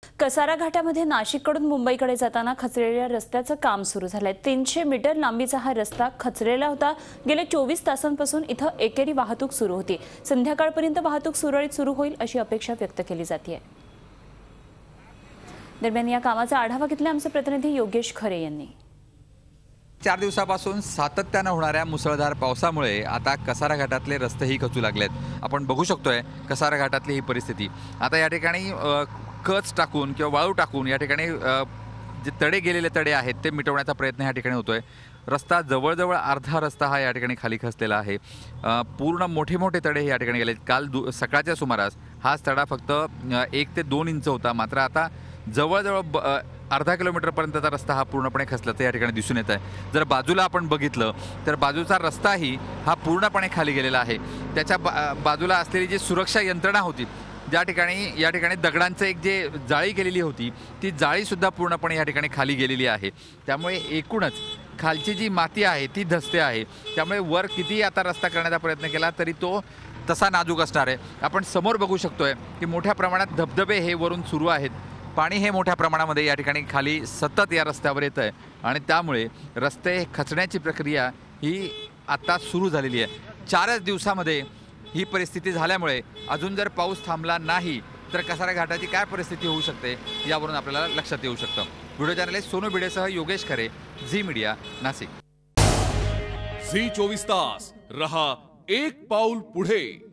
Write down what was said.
कसारा घाटामध्ये नाशिककडून मुंबईकडे जाताना खचलेल्या रस्त्याचं काम सुरू झालंय। 300 मीटर लांबीचा हा रस्ता खचलेला होता। गेले 24 तासांपासून इथं एकेरी वाहतूक सुरू होती। संध्याकाळपर्यंत वाहतूक सुरळीत सुरू होईल अशी अपेक्षा व्यक्त केली जाते। दरम्यान या कामाचा आढावा घेतला आमचे प्रतिनिधी योगेश खरे यांनी। 4 दिवसापासून सातत्याने होणाऱ्या मुसळधार पावसामुळे आता कसारा घाटातले रस्तेही खचू लागलेत। आपण बघू शकतोय कसारा घाटातली ही परिस्थिती। आता या ठिकाणी कच टाकून किंवा वाळू टाकून या ठिकाणी जे तडे गेलेले तडे आहेत ते मिटवण्याचा प्रयत्न या ठिकाणी होतोय। रस्ता जवळजवळ अर्धा रस्ता हा या ठिकाणी खाली खचलेला आहे। पूर्ण मोठे मोठे तडे या ठिकाणी गेलेत। काल सकाळच्या सुमारास हाच तडा फक्त 1 ते 2 इंच होता, मात्र आता जवळजवळ अर्धा किलोमीटरपर्यंतचा रस्ता हा पूर्णपणे खचल्याचं या ठिकाणी दिसून येत आहे। जर बाजूला आपण बघितलं तर बाजूचा रस्ताही हा पूर्णपणे खाली गेलेला आहे। त्याच्या बाजूला असलेली जी सुरक्षा यंत्रणा होती, ज्या ठिकाणी या ठिकाणी दगडांचं एक जे जाळी केलेली होती, ती जाळीसुद्धा पूर्णपणे या ठिकाणी खाली गेलेली आहे। त्यामुळे एकूणच खालची जी माती आहे ती धसते आहे। त्यामुळे वर किती आता रस्ता करण्याचा प्रयत्न केला तरी तो तसा नाजूक असणार आहे। आपण समोर बघू शकतोय की मोठ्या प्रमाणात धबधबे हे वरून सुरू आहेत। पाणी हे मोठ्या प्रमाणामध्ये या ठिकाणी खाली सतत या रस्त्यावर येत आहे आणि त्यामुळे रस्ते खचण्याची प्रक्रिया ही आता सुरू झालेली आहे। 4च दिवसामध्ये ही परिस्थिती झाल्यामुळे अजून जर पाऊस थांबला नाही तर कसारा घाटाची काय परिस्थिती होऊ शकते यावरून आपल्याला लक्षात येऊ शकतं। व्हिडिओ जर्नलिस्ट सोनू भिडेसह योगेश खरे, झी मीडिया, नाशिक। झी 24 तास रहा एक पाऊल पुढे।